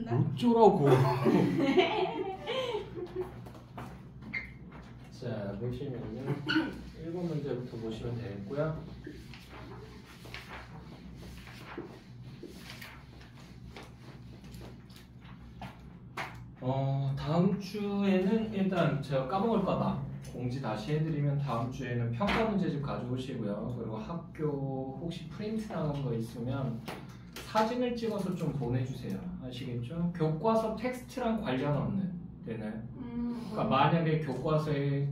같은데? 어쩌라고. 자, 보시면요. 1번 문제부터 보시면 되겠고요. 다음 주에는 일단 제가 까먹을까봐 공지 다시 해드리면 다음 주에는 평가 문제집 가져오시고요. 그리고 학교 혹시 프린트 나간 거 있으면 사진을 찍어서 좀 보내주세요. 아시겠죠? 교과서 텍스트랑 관련 없는 되나요? 그러니까 만약에 교과서에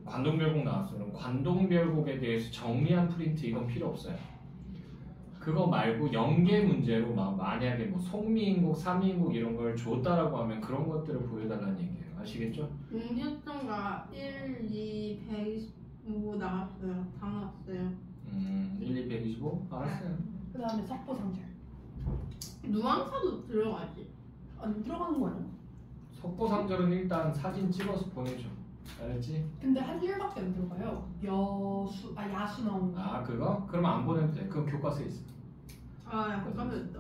관동별곡 나왔으면 관동별곡에 대해서 정리한 프린트 이건 필요 없어요. 그거 말고 연계 문제로 만약에 뭐 송미인곡, 삼미인곡 이런 걸 줬다라고 하면 그런 것들을 보여달라는 얘기예요. 아시겠죠? 문제점가 1, 2, 125 나왔어요. 다 나왔어요. 1, 2, 125? 알았어요. 그 다음에 석고상절. 누앙사도 들어가지. 안 들어가는 거 아니야? 석고상절은 일단 사진 찍어서 보내줘. 알았지? 근데 한 줄밖에 안 들어가요. 야수 나오는 거. 아 그거? 그러면 안 보내도 돼. 그건 교과서에 있어. 아, 약간 까먹었다.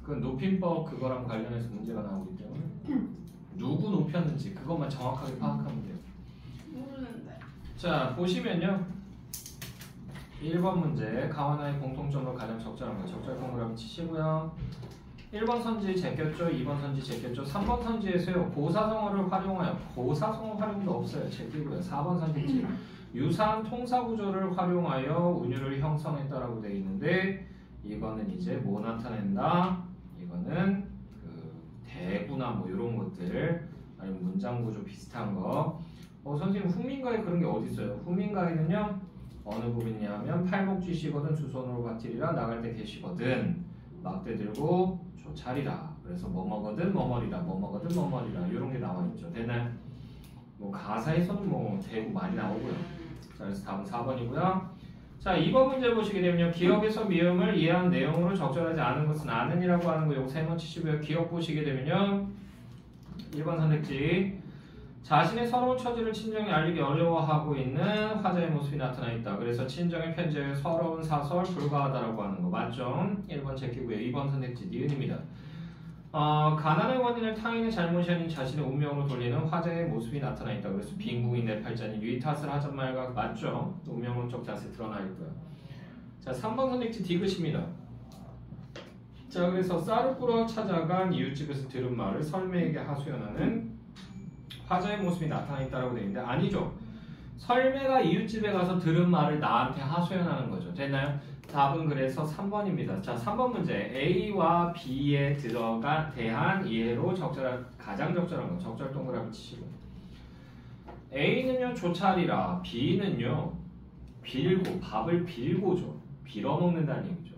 그건 높임법 그거랑 관련해서 문제가 나오기 때문에 누구 높였는지 그것만 정확하게 파악하면 돼요. 모르는데. 자 보시면요 1번 문제 가와나의 공통점으로 가장 적절한 거 적절 동그라미 치시고요. 1번 선지 제꼈죠? 2번 선지 제꼈죠? 3번 선지에서요 고사성어를 활용하여 고사성어 활용도 없어요. 제끼고요. 4번 선지지 유사한 통사구조를 활용하여 운율을 형성했다라고 되어 있는데 이거는 이제 뭐 나타낸다? 이거는 그 대구나 뭐 이런 것들 아니면 문장 구조 비슷한 거. 선생님 후민가에 그런 게 어디 있어요? 후민가에는요 어느 부분이냐면 팔목쥐시거든 두 손으로 받들이라 나갈 때 계시거든 막대 들고 조차리라. 그래서 뭐뭐거든 뭐머리라 뭐뭐거든 뭐머리라 이런 게 나와 있죠. 되나요? 뭐 가사에서는 뭐 대구 많이 나오고요. 자, 그래서 답은 4번이고요. 자, 2번 문제 보시게 되면요. 기억에서 미음을 이해한 내용으로 적절하지 않은 것은 아는이라고 하는 거 요거 3번 치시고요. 기억 보시게 되면요. 1번 선택지. 자신의 서러운 처지를 친정에 알리기 어려워하고 있는 화자의 모습이 나타나 있다. 그래서 친정의 편지에 서러운 사설 불가하다라고 하는 거 맞죠? 1번 제끼고요. 2번 선택지 니은입니다. 가난의 원인을 타인의 잘못이 아닌 자신의 운명으로 돌리는 화자의 모습이 나타나 있다. 그래서 빈궁이 내 팔자니 위 탓을 하잔 말과 맞죠? 운명론적 자세 드러나 있고요. 자, 3번 선택지 디귿입니다. 자, 그래서 쌀을 뿌러 찾아간 이웃집에서 들은 말을 설매에게 하소연하는 화자의 모습이 나타나 있다고 되어 있는데 아니죠. 설매가 이웃집에 가서 들은 말을 나한테 하소연하는 거죠. 됐나요? 답은 그래서 3번입니다. 자, 3번 문제. A와 B에 대한 이해로 가장 적절한 거. 적절 동그라미 치시고. A는요, 조차리라. B는요, 빌고, 밥을 빌고죠. 빌어먹는다는 얘기죠.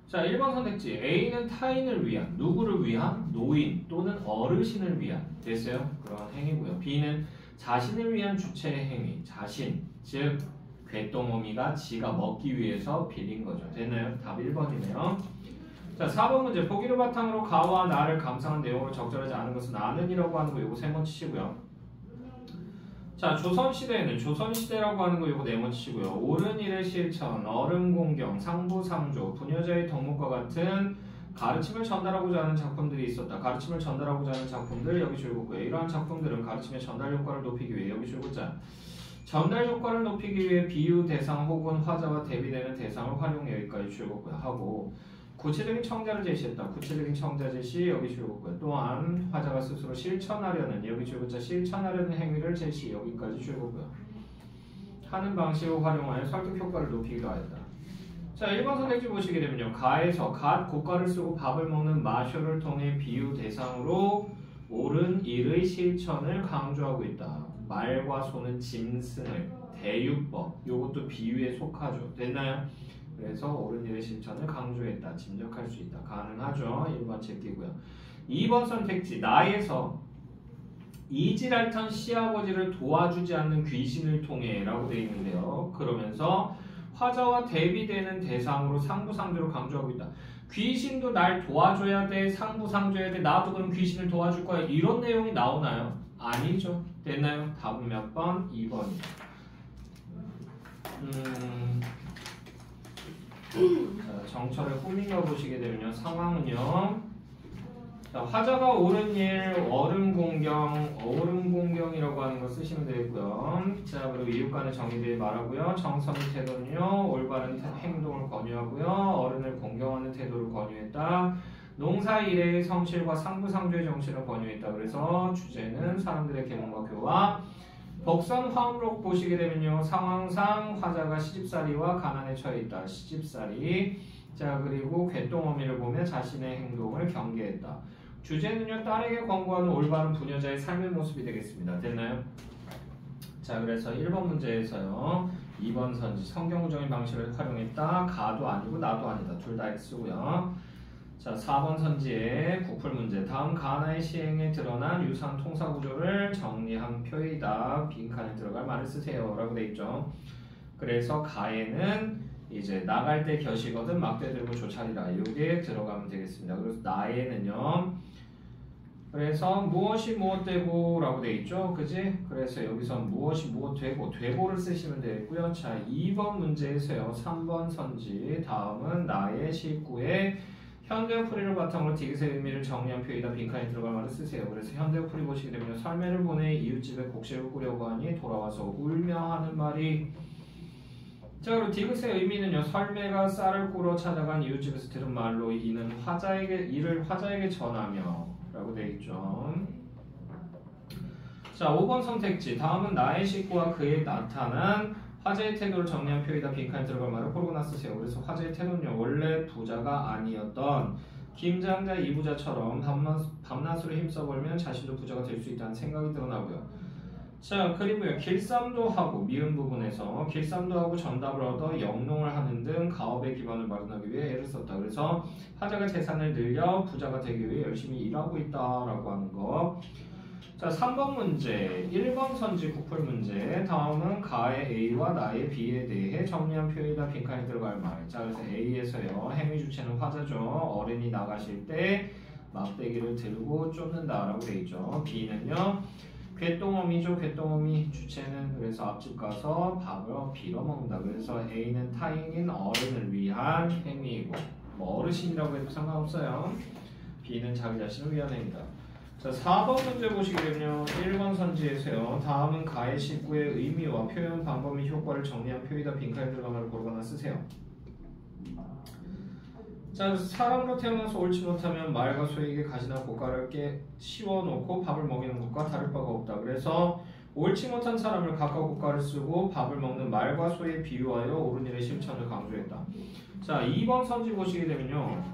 자, 1번 선택지. A는 타인을 위한, 누구를 위한? 노인 또는 어르신을 위한. 됐어요? 그런 행위고요. B는 자신을 위한 주체의 행위. 자신, 즉 괴똥어미가 지가 먹기 위해서 빌린 거죠. 됐나요? 답 1번이네요. 자, 4번 문제. 보기를 바탕으로 가와 나를 감상한 내용으로 적절하지 않은 것은 아는이라고 하는 거 요거 3번 치시고요. 자, 조선시대에는 조선시대라고 하는 거 요거 4번 치시고요. 옳은 일의 실천, 어른 공경, 상부상조, 부녀자의 덕목과 같은 가르침을 전달하고자 하는 작품들이 있었다. 가르침을 전달하고자 하는 작품들 여기 줄긋고요. 이러한 작품들은 가르침의 전달 효과를 높이기 위해 여기 줄긋자. 전달 효과를 높이기 위해 비유 대상 혹은 화자와 대비되는 대상을 활용 여기까지 줄긋고요. 하고 구체적인 청자를 제시했다. 구체적인 청자 제시 여기 줄긋고요. 또한 화자가 스스로 실천하려는 여기 줄긋자 실천하려는 행위를 제시 여기까지 줄긋고요. 하는 방식을 활용하여 설득 효과를 높이기도 하였다. 자, 1번 선택지 보시게 되면요. 가에서 갓 고가를 쓰고 밥을 먹는 마쇼를 통해 비유 대상으로 옳은 일의 실천을 강조하고 있다. 말과 소는 짐승을 대유법 요것도 비유에 속하죠. 됐나요? 그래서 옳은 일의 실천을 강조했다. 짐작할 수 있다. 가능하죠. 1번 제끼고요. 2번 선택지 나에서 이지랄턴 시아버지를 도와주지 않는 귀신을 통해 라고 되어 있는데요. 그러면서 화자와 대비되는 대상으로 상부상조를 강조하고 있다. 귀신도 날 도와줘야 돼. 상부상조해야 돼. 나도 그럼 귀신을 도와줄 거야. 이런 내용이 나오나요? 아니죠. 됐나요? 답은 몇 번? 2번입니다. 자, 정철의 호민가 보시게 되면요. 상황은요. 자, 화자가 옳은 일, 옳은 공경이라고 하는 거 쓰시면 되겠고요. 자, 그리고 이웃간의 정의들이 말하고요. 정성의 태도는요, 올바른 행동을 권유하고요. 어른을 공경하는 태도를 권유했다. 농사 일의 성실과 상부상조의 정신을 권유했다. 그래서 주제는 사람들의 계몽과 교화. 복선 화음록 보시게 되면요, 상황상 화자가 시집살이와 가난에 처해 있다. 시집살이. 자, 그리고 궤똥어미를 보며 자신의 행동을 경계했다. 주제는요, 딸에게 권고하는 올바른 부녀자의 삶의 모습이 되겠습니다. 됐나요? 자, 그래서 1번 문제에서요, 2번 선지 성경구정의 방식을 활용했다. 가도 아니고 나도 아니다. 둘 다 X고요. 자, 4번 선지의 구풀 문제. 다음 가나의 시행에 드러난 유사한 통사 구조를 정리한 표이다. 빈칸에 들어갈 말을 쓰세요. 라고 돼 있죠. 그래서 가에는 이제 나갈 때 겨시거든 막대 들고 조차리라. 여기에 들어가면 되겠습니다. 그래서 나에는요. 그래서 무엇이 무엇되고 라고 돼 있죠. 그지? 그래서 여기서 무엇이 무엇되고 되고를 쓰시면 되겠고요. 자, 2번 문제에서요. 3번 선지. 다음은 나의 식구의 현대어 풀이를 바탕으로 디귿의 의미를 정리한 표이다. 빈칸에 들어갈 말을 쓰세요. 그래서 현대어 풀이 보시게 되면 설매를 보내 이웃집에 곡식을 꾸려고 하니 돌아와서 울며 하는 말이. 자, 그리고 디귿의 의미는요. 설매가 쌀을 꾸러 찾아간 이웃집에서 들은 말로 이는 이를 화자에게 전하며 라고 되어 있죠. 자, 5번 선택지. 다음은 나의 식구와 그에 나타난 화제의 태도를 정리한 표이다. 빈칸에 들어갈 말을 고르거나 쓰세요. 그래서 화제의 태도는요, 원래 부자가 아니었던 김장자 이부자처럼 밤낮으로 힘써보면 자신도 부자가 될 수 있다는 생각이 드러나고요. 자, 그리고요, 길쌈도 하고 미음 부분에서 길쌈도 하고 전답을 얻어 영농을 하는 등 가업의 기반을 마련하기 위해 애를 썼다. 그래서 화자가 재산을 늘려 부자가 되기 위해 열심히 일하고 있다라고 하는 거. 자, 3번 문제, 1번 선지 구풀 문제. 다음은 가의 A와 나의 B에 대해 정리한 표에다 빈칸에 들어갈 말. 자, 그래서 A에서요, 행위 주체는 화자죠. 어른이 나가실 때 막대기를 들고 쫓는다라고 돼 있죠. B는요, 궤똥어미죠. 궤똥어미 주체는 그래서 앞집 가서 밥을 빌어먹는다. 그래서 A는 타인인 어른을 위한 행위이고, 뭐 어르신이라고 해도 상관없어요. B는 자기 자신을 위한 행위다. 자, 4번 문제 보시게 되면 1번 선지에서요. 다음은 가의 식구의 의미와 표현 방법 및 효과를 정리한 표이다. 빈칸에 들어간 말을 고르거나 쓰세요. 자, 사람으로 태어나서 옳지 못하면 말과 소에게 가지나 고가를 씌워놓고 밥을 먹이는 것과 다를 바가 없다. 그래서 옳지 못한 사람을 각각 고가를 쓰고 밥을 먹는 말과 소에 비유하여 옳은 일의 실천을 강조했다. 자, 2번 선지 보시게 되면요.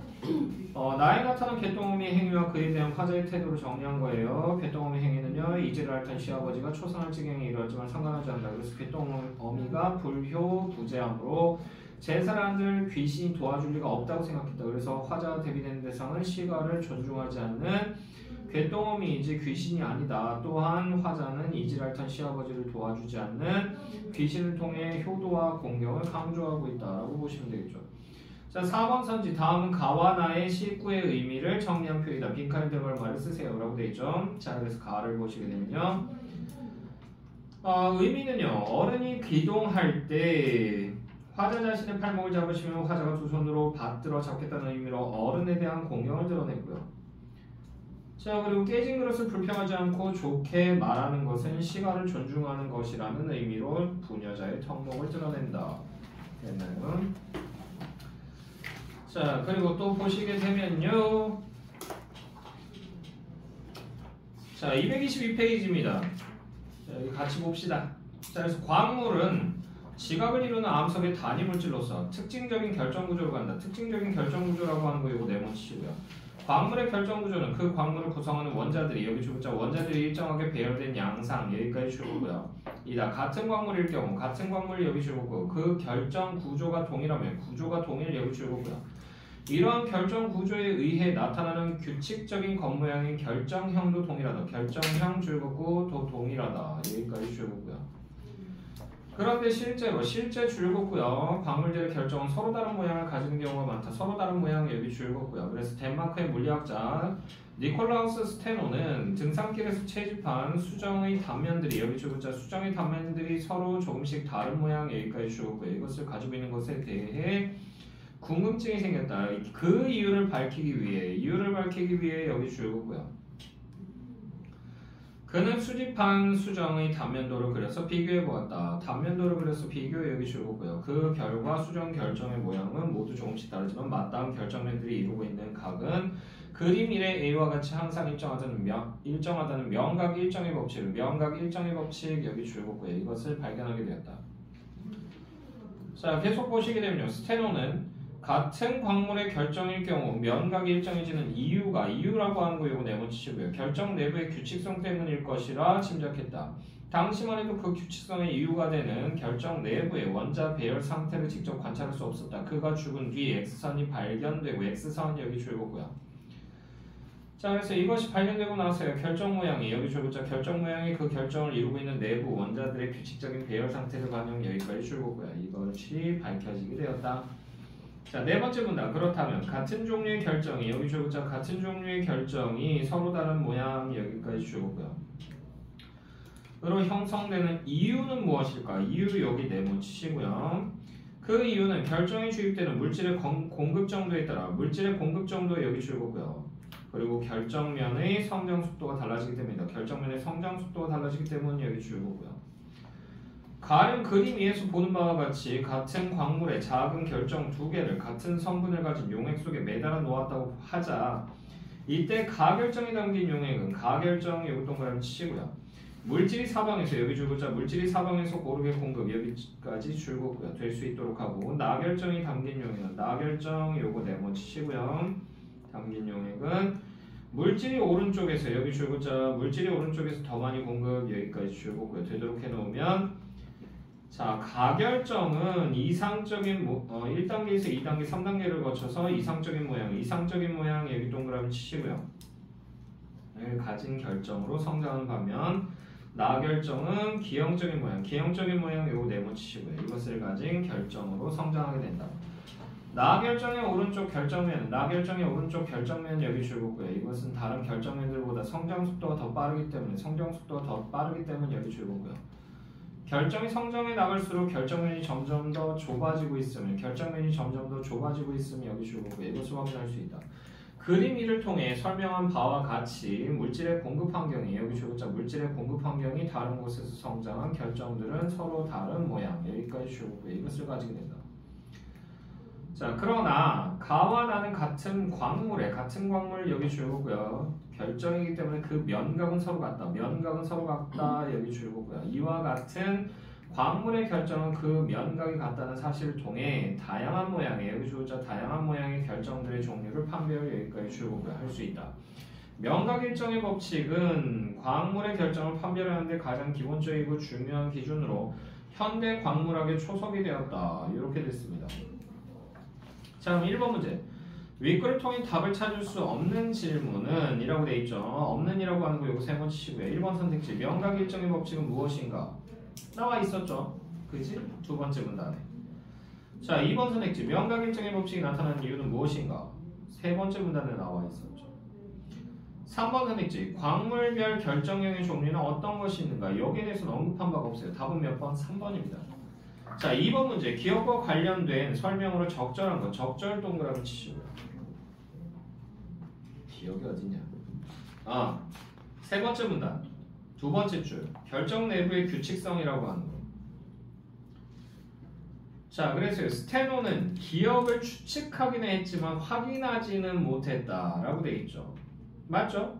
나에 나타난 궤똥어미 행위와 그에 대한 화자의 태도를 정리한 거예요. 궤똥어미 행위는요, 이제를 앓던 시아버지가 초상할 지경에 이르렀지만 상관하지 않는다. 그래서 궤똥어미가 불효 부재함으로 제사장들 귀신이 도와줄 리가 없다고 생각했다. 그래서 화자가 대비되는 대상은 시가를 존중하지 않는 궤똥어미이지 귀신이 아니다. 또한 화자는 이지를 앓던 시아버지를 도와주지 않는 귀신을 통해 효도와 공경을 강조하고 있다라고 보시면 되겠죠. 자, 4번 선지. 다음은 가와 나의 식구의 의미를 정리한 표이다. 빈칸에 들어갈 말을 쓰세요. 라고 되어 있죠. 자, 그래서 가를 보시게 되면요. 의미는요. 어른이 기동할 때 화자 자신의 팔목을 잡으시면 화자가 두 손으로 받들어 잡겠다는 의미로 어른에 대한 공경을 드러내고요. 자, 그리고 깨진 그릇을 불평하지 않고 좋게 말하는 것은 시가를 존중하는 것이라는 의미로 부녀자의 턱목을 드러낸다. 됐나요? 자, 그리고 또 보시게 되면요. 자, 222페이지입니다. 자, 여기 같이 봅시다. 자, 그래서 광물은 지각을 이루는 암석의 단위 물질로서 특징적인 결정 구조로 간다. 특징적인 결정 구조라고 하는 거 이거 네모치시고요. 광물의 결정 구조는 그 광물을 구성하는 원자들이, 여기 주부자 원자들이 일정하게 배열된 양상, 여기까지 주고요. 이다. 같은 광물일 경우 같은 광물이 여기 주고 그 결정 구조가 동일하면 구조가 동일 여기 주고요. 이러한 결정 구조에 의해 나타나는 규칙적인 겉모양인 결정형도 동일하다. 결정형 줄긋고 도 동일하다. 여기까지 줄긋고요. 그런데 실제 줄긋고요. 광물들의 결정은 서로 다른 모양을 가지는 경우가 많다. 서로 다른 모양을 여기 줄긋고요. 그래서 덴마크의 물리학자 니콜라우스 스테노는 등산길에서 채집한 수정의 단면들이, 여기 줄긋자 수정의 단면들이 서로 조금씩 다른 모양, 여기까지 줄긋고요. 이것을 가지고 있는 것에 대해 궁금증이 생겼다. 그 이유를 밝히기 위해 여기 줄거고요. 그는 수집한 수정의 단면도를 그려서 비교해 보았다. 단면도를 그려서 비교해 여기 줄거고요. 그 결과 수정 결정의 모양은 모두 조금씩 다르지만 맞닿은 결정면들이 이루고 있는 각은 그림 1의 A와 같이 항상 일정하다는 명각 일정의 법칙 여기 줄거고요. 이것을 발견하게 되었다. 자, 계속 보시게 되면요. 스테노는 같은 광물의 결정일 경우 면각이 일정해지는 이유라고 하는 거 이거 네모치시고요. 결정 내부의 규칙성 때문일 것이라 짐작했다. 당시만 해도 그 규칙성의 이유가 되는 결정 내부의 원자 배열 상태를 직접 관찰할 수 없었다. 그가 죽은 뒤 X선이 발견되고 X선이 여기 줄거고요. 자, 그래서 이것이 발견되고 나서요. 결정 모양이 여기 줄거자 결정 모양이 그 결정을 이루고 있는 내부 원자들의 규칙적인 배열 상태를 반영 여기까지 줄거고요. 이것이 밝혀지게 되었다. 자, 네 번째 문단. 그렇다면 같은 종류의 결정이 여기 줄거자 같은 종류의 결정이 서로 다른 모양 여기까지 줄거고요. 으로 형성되는 이유는 무엇일까? 이유 여기 네모치시고요. 그 이유는 결정이 주입되는 물질의 공급 정도에 따라 물질의 공급 정도 여기 줄거고요. 그리고 결정면의 성장 속도가 달라지기 때문이다. 결정면의 성장 속도가 달라지기 때문에 여기 줄거고요. 가령 그림 위에서 보는 바와 같이 같은 광물의 작은 결정 두 개를 같은 성분을 가진 용액 속에 매달아 놓았다고 하자. 이때 가결정이 담긴 용액은 가결정 여기 동그라미 치시고요. 물질이 사방에서 여기 줄거자 물질이 사방에서 고르게 공급 여기까지 줄거고요. 될 수 있도록 하고 나결정이 담긴 용액은 나결정 요거 네모 치시고요. 담긴 용액은 물질이 오른쪽에서 여기 줄거자 물질이 오른쪽에서 더 많이 공급 여기까지 줄거고요. 되도록 해놓으면 자 가결정은 이상적인 1단계에서 2단계 3단계를 거쳐서 이상적인 모양 여기 동그라미 치시고요. 가진 결정으로 성장하는 반면 나결정은 기형적인 모양 요거 네모 치시고요. 이것을 가진 결정으로 성장하게 된다. 나결정의 오른쪽 결정면 여기 줄거고요. 이것은 다른 결정면들보다 성장 속도가 더 빠르기 때문에 여기 줄거고요. 결정이 성장해 나갈수록 결정면이 점점 더 좁아지고 있으면 여기 줄거고요. 이것을 확인할 수 있다. 그림 1을 통해 설명한 바와 같이 물질의 공급 환경이 여기 줄거자 물질의 공급 환경이 다른 곳에서 성장한 결정들은 서로 다른 모양 여기까지 줄거고요. 이것을 가지게 된다. 자, 그러나 가와 나는 같은 광물 여기 줄거고요. 결정이기 때문에 그 면각은 서로 같다. 여기 줄거고요. 이와 같은 광물의 결정은 그 면각이 같다는 사실을 통해 다양한 모양의 여기 줄거자 다양한 모양의 결정들의 종류를 판별을 여기까지 줄거고요. 할 수 있다. 면각 일정의 법칙은 광물의 결정을 판별하는 데 가장 기본적이고 중요한 기준으로 현대 광물학의 초석이 되었다. 이렇게 됐습니다. 자, 그럼 1번 문제. 윗글을 통해 답을 찾을 수 없는 질문은 이라고 되어 있죠. 없는이라고 하는 거 요거 3번 치시고요. 1번 선택지. 면각 일정의 법칙은 무엇인가? 나와 있었죠. 그지? 두 번째 문단에. 자, 2번 선택지. 면각 일정의 법칙이 나타나는 이유는 무엇인가? 세 번째 문단에 나와 있었죠. 3번 선택지. 광물별 결정형의 종류는 어떤 것이 있는가? 여기에 대해서는 언급한 바가 없어요. 답은 몇 번? 3번입니다. 자, 2번 문제. 기억과 관련된 설명으로 적절한 거. 적절 동그라미 치시고요. 기억이 어딨냐? 세 번째 문단. 두 번째 줄. 결정 내부의 규칙성이라고 하는 거. 자, 그래서 스테노는 기억을 추측하기는 했지만 확인하지는 못했다라고 돼 있죠. 맞죠?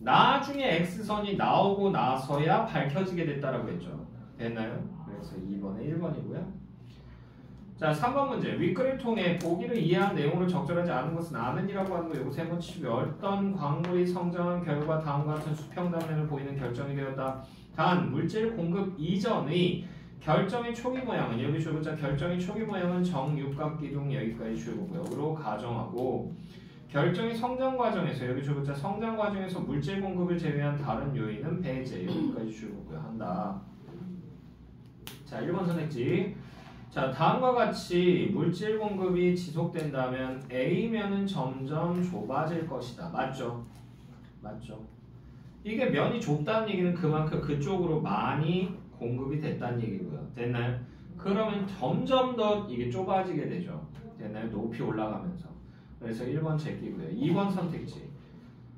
나중에 X선이 나오고 나서야 밝혀지게 됐다라고 했죠. 됐나요? 그래서 2번에 1번이고요. 자, 3번 문제. 윗글을 통해 보기를 이해한 내용으로 적절하지 않은 것은 아는이라고 하는 거 요거 3번 치고요. 어떤 광물이 성장한 결과 다음과 같은 수평 단면을 보이는 결정이 되었다. 단 물질 공급 이전의 결정의 초기 모양은 여기 줄거자 결정의 초기 모양은 정육각기둥 여기까지 줄거고요. 으로 가정하고 결정의 성장 과정에서 여기 줄거자 성장 과정에서 물질 공급을 제외한 다른 요인은 배제 여기까지 줄거고요. 한다. 자, 1번 선택지. 자, 다음과 같이 물질 공급이 지속된다면 A면은 점점 좁아질 것이다. 맞죠? 이게 면이 좁다는 얘기는 그만큼 그쪽으로 많이 공급이 됐다는 얘기고요. 됐나요? 그러면 점점 더 이게 좁아지게 되죠. 됐나요? 높이 올라가면서. 그래서 1번 제끼고요. 2번 선택지.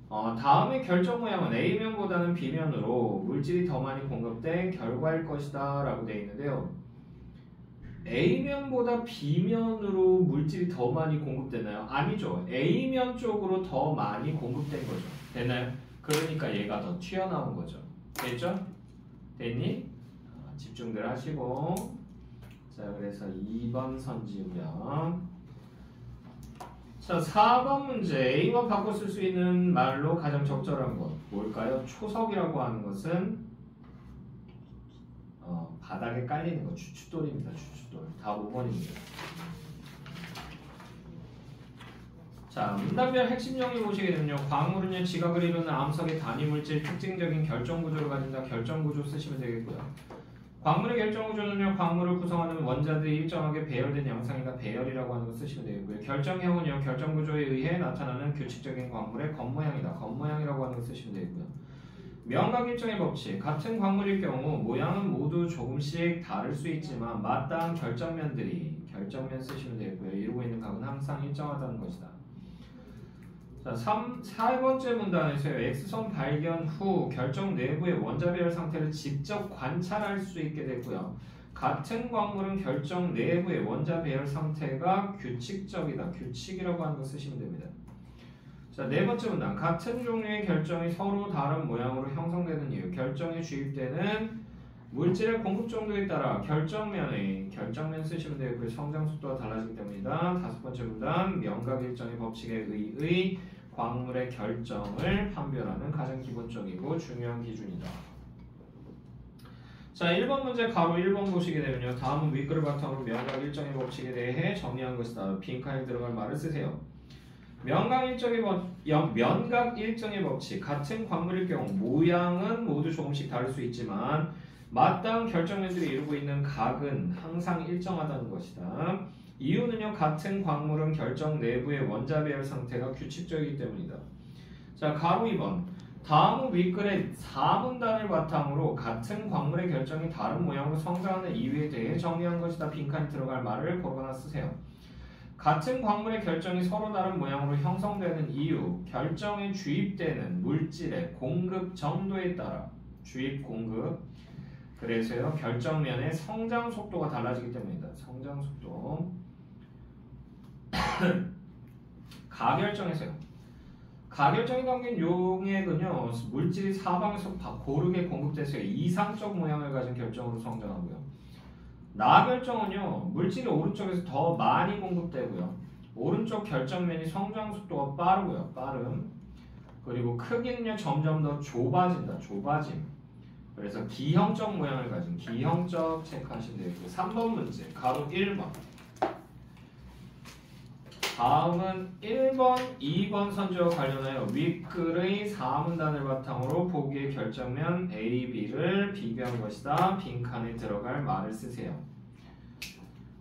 다음의 결정 모양은 A면보다는 B면으로 물질이 더 많이 공급된 결과일 것이다 라고 되어 있는데요. A면보다 B면으로 물질이 더 많이 공급되나요? 아니죠. A면 쪽으로 더 많이 공급된 거죠. 됐나요? 그러니까 얘가 더 튀어나온 거죠. 됐죠? 됐니? 집중들 하시고. 자, 그래서 2번 선지고요. 자, 4번 문제. A만 바꿔 쓸 수 있는 말로 가장 적절한 것 뭘까요? 초석이라고 하는 것은 바닥에 깔리는 거 추춧돌입니다. 추춧돌. 다 5번입니다. 자, 문단별 핵심 정의 보시게 되면요. 광물은요, 지각을 이루는 암석의 단위 물질 특징적인 결정 구조를 가진다. 결정 구조 쓰시면 되겠고요. 광물의 결정 구조는요, 광물을 구성하는 원자들이 일정하게 배열된 양상이다. 배열이라고 하는 거 쓰시면 되겠고요. 결정형은요, 결정 구조에 의해 나타나는 규칙적인 광물의 겉모양이다. 겉모양이라고 하는 거 쓰시면 되겠고요. 명각 일정의 법칙. 같은 광물일 경우 모양은 모두 조금씩 다를 수 있지만 마땅한 결정면들이 결정면 쓰시면 되겠고요. 이루고 있는 각은 항상 일정하다는 것이다. 자, 4번째 문단에서요. X선 발견 후 결정 내부의 원자 배열 상태를 직접 관찰할 수 있게 됐고요. 같은 광물은 결정 내부의 원자 배열 상태가 규칙적이다. 규칙이라고 하는 거 쓰시면 됩니다. 자, 4번째 문단. 같은 종류의 결정이 서로 다른 모양으로 형성되는 이유. 결정에 주입되는 물질의 공급 정도에 따라 결정면 쓰시면 되고요. 성장 속도가 달라지기 때문이다. 5번째 문단. 명각 일정의 법칙에 의의 광물의 결정을 판별하는 가장 기본적이고 중요한 기준이다. 자, 1번 문제 가로 1번 보시게 되면요. 다음은 윗글을 바탕으로 명각 일정의 법칙에 대해 정리한 것이다. 빈칸에 들어갈 말을 쓰세요. 명각 일정의 법칙. 같은 광물일 경우 모양은 모두 조금씩 다를 수 있지만 마땅한 결정면들이 이루고 있는 각은 항상 일정하다는 것이다. 이유는요, 같은 광물은 결정 내부의 원자 배열 상태가 규칙적이기 때문이다. 자, 가로 2번. 다음은 윗글의 4문단을 바탕으로 같은 광물의 결정이 다른 모양으로 성장하는 이유에 대해 정리한 것이다. 빈칸에 들어갈 말을 고르거나 쓰세요. 같은 광물의 결정이 서로 다른 모양으로 형성되는 이유, 결정에 주입되는 물질의 공급 정도에 따라 주입 공급, 그래서요 결정면의 성장 속도가 달라지기 때문이다. 성장 속도. 가결정에서요. 가결정이 담긴 용액은요 물질이 사방에서 고르게 공급돼서 이상적 모양을 가진 결정으로 성장하고요. 나결정은요 물질이 오른쪽에서 더 많이 공급되고요. 오른쪽 결정면이 성장 속도가 빠르고요. 빠름. 그리고 크기는요 점점 더 좁아진다. 좁아짐. 그래서 기형적 모양을 가진 기형적 체크하시면 되겠고 3번 문제 가로 1번. 다음은 1번, 2번 선지와 관련하여 윗글의 4문단을 바탕으로 보기의 결정면 A, B를 비교한 것이다. 빈칸에 들어갈 말을 쓰세요.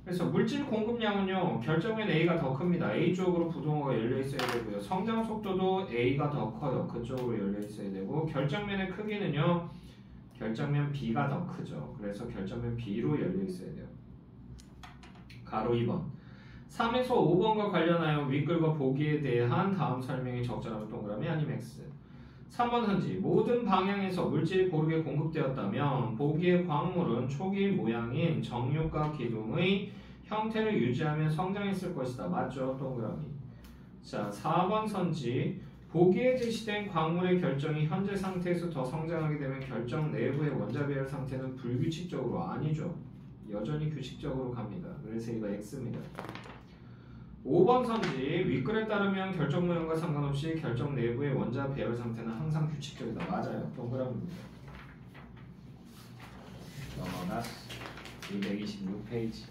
그래서 물질 공급량은요 결정면 A가 더 큽니다. A 쪽으로 부동호가 열려 있어야 되고요. 성장 속도도 A가 더 커요. 그쪽으로 열려 있어야 되고 결정면의 크기는요 결정면 B가 더 크죠. 그래서 결정면 B로 열려 있어야 돼요. 가로 2번. 3에서 5번과 관련하여 윗글과 보기에 대한 다음 설명이 적절하면 동그라미 아니면 X. 3번 선지. 모든 방향에서 물질이 고르게 공급되었다면 보기의 광물은 초기 모양인 정육과 기둥의 형태를 유지하며 성장했을 것이다. 맞죠? 동그라미. 자, 4번 선지. 보기에 제시된 광물의 결정이 현재 상태에서 더 성장하게 되면 결정 내부의 원자 배열 상태는 불규칙적으로 아니죠. 여전히 규칙적으로 갑니다. 그래서 이거 X입니다. 5번 선지. 윗글에 따르면 결정 모양과 상관없이 결정 내부의 원자 배열 상태는 항상 규칙적이다. 맞아요. 동그라미입니다. 넘어가 226페이지.